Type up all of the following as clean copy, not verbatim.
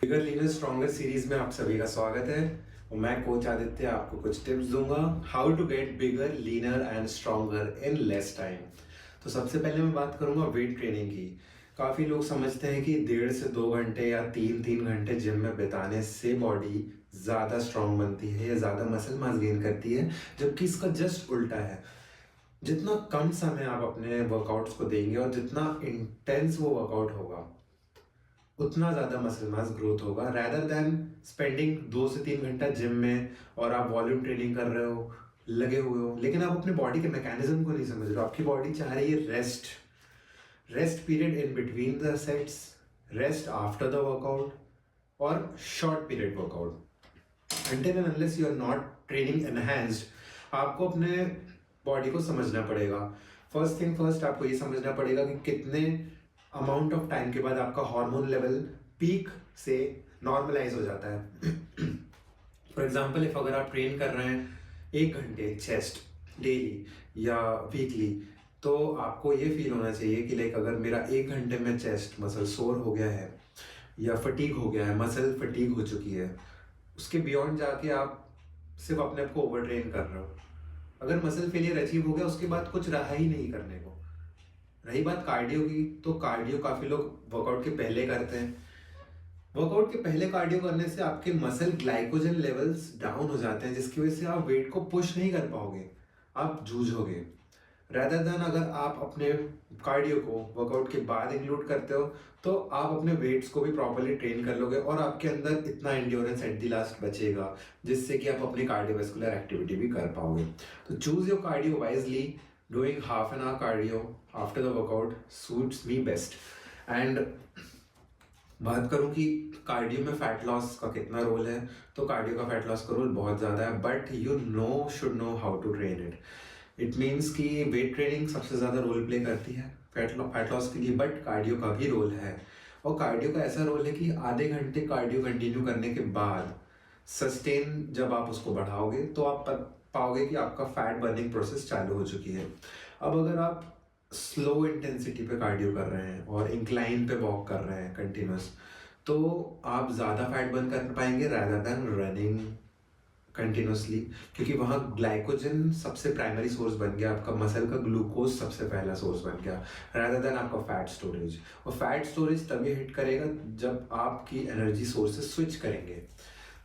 बिगर leaner stronger series में आप सभी का स्वागत है और मैं कोच आदित्य आपको कुछ टिप्स दूंगा how to get bigger leaner and stronger in less time. तो सबसे पहले मैं बात करूंगा वेट ट्रेनिंग की। काफ़ी लोग समझते हैं कि 1.5 से 2 घंटे या 3-3 घंटे जिम में बिताने से बॉडी ज़्यादा स्ट्रांग बनती है या ज़्यादा मसल मास गेन करती है, जबकि इसका जस्ट उल्टा है। जितना कम समय आप अपने वर्कआउट्स को देंगे और जितना इंटेंस वो वर्कआउट होगा उतना ज़्यादा मसल मास ग्रोथ होगा, रैदर देन स्पेंडिंग 2 से 3 घंटा जिम में और आप वॉल्यूम ट्रेनिंग कर रहे हो, लगे हुए हो, लेकिन आप अपने बॉडी के मैकेनिज्म को नहीं समझ रहे हो। आपकी बॉडी चाह रही है rest, rest period in between the sets, rest after the workout और short period workout. Until and unless you are not training enhanced, आपको अपने बॉडी को समझना पड़ेगा। फर्स्ट थिंग फर्स्ट, आपको ये समझना पड़ेगा कि कितने अमाउंट ऑफ टाइम के बाद आपका हार्मोन लेवल पीक से नॉर्मलाइज हो जाता है। फॉर एग्जाम्पल, इफ अगर आप ट्रेन कर रहे हैं 1 घंटे चेस्ट डेली या वीकली, तो आपको ये फील होना चाहिए कि लाइक अगर मेरा 1 घंटे में चेस्ट मसल सोर हो गया है या फटीग हो गया है, मसल फटीग हो चुकी है, उसके बियॉन्ड जाके आप सिर्फ अपने आप को ओवर ट्रेन कर रहे हो। अगर मसल फेलियर अचीव हो गया, उसके बाद कुछ रहा ही नहीं करने को। रही बात कार्डियो की, तो कार्डियो काफ़ी लोग वर्कआउट के पहले करते हैं। वर्कआउट के पहले कार्डियो करने से आपके मसल ग्लाइकोजन लेवल्स डाउन हो जाते हैं, जिसकी वजह से आप वेट को पुश नहीं कर पाओगे, आप जूझोगे। रैदर देन अगर आप अपने कार्डियो को वर्कआउट के बाद इंक्लूड करते हो, तो आप अपने वेट्स को भी प्रॉपरली ट्रेन कर लोगे और आपके अंदर इतना एंड्योरेंस एट द लास्ट बचेगा, जिससे कि आप अपनी कार्डियोवैस्कुलर एक्टिविटी भी कर पाओगे। तो choose your cardio wisely. Doing half an hour cardio after the workout suits me best. And बात करूं कि कार्डियो में फैट लॉस का कितना रोल है, तो कार्डियो का फैट लॉस का रोल बहुत ज़्यादा है, but you should know how to train it. It means कि वेट ट्रेनिंग सबसे ज़्यादा रोल प्ले करती है फैट लॉस के लिए, बट कार्डियो का भी रोल है। और कार्डियो का ऐसा रोल है कि आधे घंटे कार्डियो कंटिन्यू करने के बाद सस्टेन जब आप उसको बढ़ाओगे, तो आप पाओगे कि आपका फैट बर्निंग प्रोसेस चालू हो चुकी है। अब अगर आप स्लो इंटेंसिटी पे कार्डियो कर रहे हैं और इंक्लाइन पे वॉक कर रहे हैं कंटिन्यूस, तो आप ज़्यादा फैट बर्न कर पाएंगे रैदर देन रनिंग कंटिन्यूसली, क्योंकि वहाँ ग्लाइकोजन सबसे प्राइमरी सोर्स बन गया, आपका मसल का ग्लूकोज सबसे पहला सोर्स बन गया रैदर देन आपका फैट स्टोरेज। और फैट स्टोरेज तभी हिट करेगा जब आपकी एनर्जी सोर्सेज स्विच करेंगे।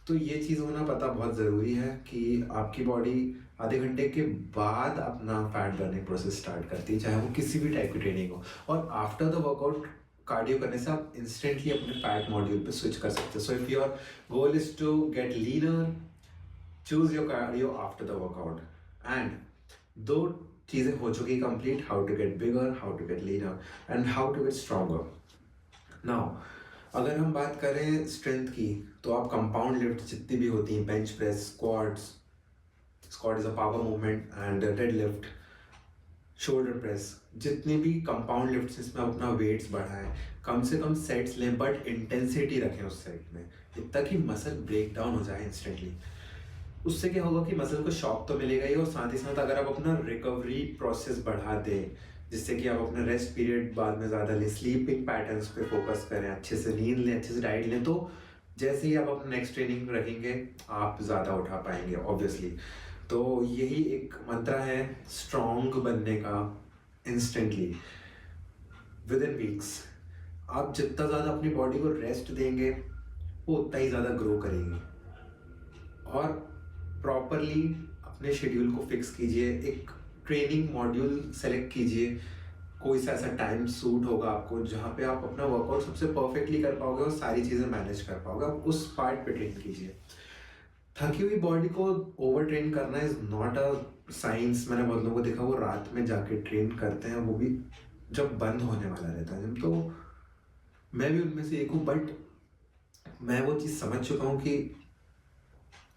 तो ये चीज़ होना पता बहुत ज़रूरी है कि आपकी बॉडी आधे घंटे के बाद अपना फैट बर्निंग प्रोसेस स्टार्ट करती है, चाहे वो किसी भी टाइप की ट्रेनिंग हो। और आफ्टर द वर्कआउट कार्डियो करने से आप इंस्टेंटली अपने फैट मॉड्यूल पे स्विच कर सकते हो। So if your goal is to get leaner, choose your cardio after the workout. And दो चीज़ें हो चुकी complete, how to get bigger, how to get leaner and how to get stronger. Now अगर हम बात करें स्ट्रेंथ की, तो आप कंपाउंड लिफ्ट जितनी भी होती हैं, bench press, squat is a power movement, and dead lift, shoulder press, जितनी भी कंपाउंड लिफ्ट जिसमें आप अपना वेट्स बढ़ाएं, कम से कम सेट्स लें, बट इंटेंसिटी रखें उस सेट में इतना कि मसल ब्रेक डाउन हो जाए इंस्टेंटली। उससे क्या होगा कि मसल को शॉक तो मिलेगा ही, और साथ ही साथ अगर आप अपना रिकवरी प्रोसेस बढ़ा दें, जिससे कि आप अपना रेस्ट पीरियड बाद में ज़्यादा लें, स्लीपिंग पैटर्न्स पे फोकस करें, अच्छे से नींद लें, अच्छे से डाइट लें, तो जैसे ही आप अपना नेक्स्ट ट्रेनिंग रखेंगे आप ज़्यादा उठा पाएंगे ऑब्वियसली। तो यही एक मंत्र है स्ट्रॉन्ग बनने का इंस्टेंटली विद इन वीक्स। आप जितना ज़्यादा अपनी बॉडी को रेस्ट देंगे, वो उतना ही ज़्यादा ग्रो करेगी। और प्रॉपरली अपने शेड्यूल को फिक्स कीजिए, एक ट्रेनिंग मॉड्यूल सेलेक्ट कीजिए, कोई सा ऐसा टाइम सूट होगा आपको जहाँ पे आप अपना वर्कआउट सबसे परफेक्टली कर पाओगे और सारी चीज़ें मैनेज कर पाओगे, आप उस पार्ट पे ट्रेन कीजिए। थकी हुई बॉडी को ओवर ट्रेन करना इज नॉट अ साइंस। मैंने बहुत लोगों को देखा वो रात में जाके ट्रेन करते हैं, वो भी जब बंद होने वाला रहता है जिम। तो मैं भी उनमें से एक हूँ, बट मैं वो चीज़ समझ चुका हूँ कि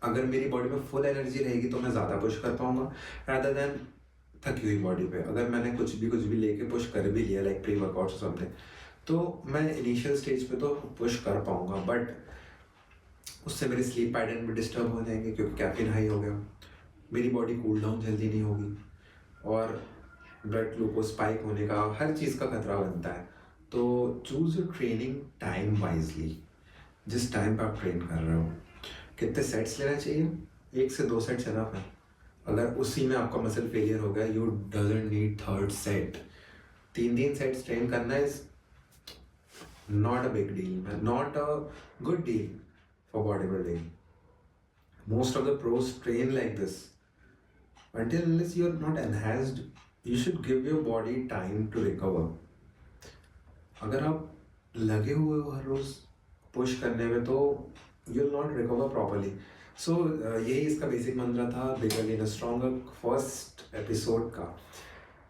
अगर मेरी बॉडी में फुल एनर्जी रहेगी तो मैं ज़्यादा पुश कर पाऊंगा रैदर देन थकी हुई बॉडी पे। अगर मैंने कुछ भी लेके पुश कर भी लिया, लाइक प्री वर्कआउट समथिंग, तो मैं इनिशियल स्टेज पे तो पुश कर पाऊंगा, बट उससे मेरे स्लीप पैटर्न भी डिस्टर्ब हो जाएंगे, क्योंकि कैफीन हाई हो गया, मेरी बॉडी कूल डाउन जल्दी नहीं होगी, और ब्लड ग्लूकोज स्पाइक होने का, हर चीज़ का खतरा बनता है। तो choose your training time wisely. जिस टाइम पे आप ट्रेन कर रहे हो। कितने सेट्स लेना चाहिए? 1 से 2 सेट्स एनफ है। अगर उसी में आपका मसल फेलियर हो गया, you doesn't need third set. 3 sets train करना is not a big deal, not a good deal for body building. Most of the pros train like this. Until unless you are not enhanced, you should give your body time to recover. अगर आप लगे हुए हो हर रोज push करने में तो you will not recover properly. So यही इसका बेसिक मंत्र था bigger leaner stronger first episode का,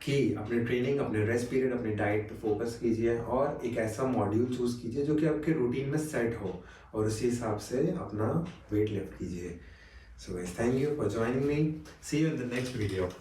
कि अपने ट्रेनिंग, अपने रेस्ट पीरियड, अपने डाइट पे फोकस कीजिए और एक ऐसा मॉड्यूल चूज कीजिए जो कि आपके रूटीन में सेट हो और उसी हिसाब से अपना वेट लिफ्ट कीजिए। So guys, thank you for joining me. See you in the next video.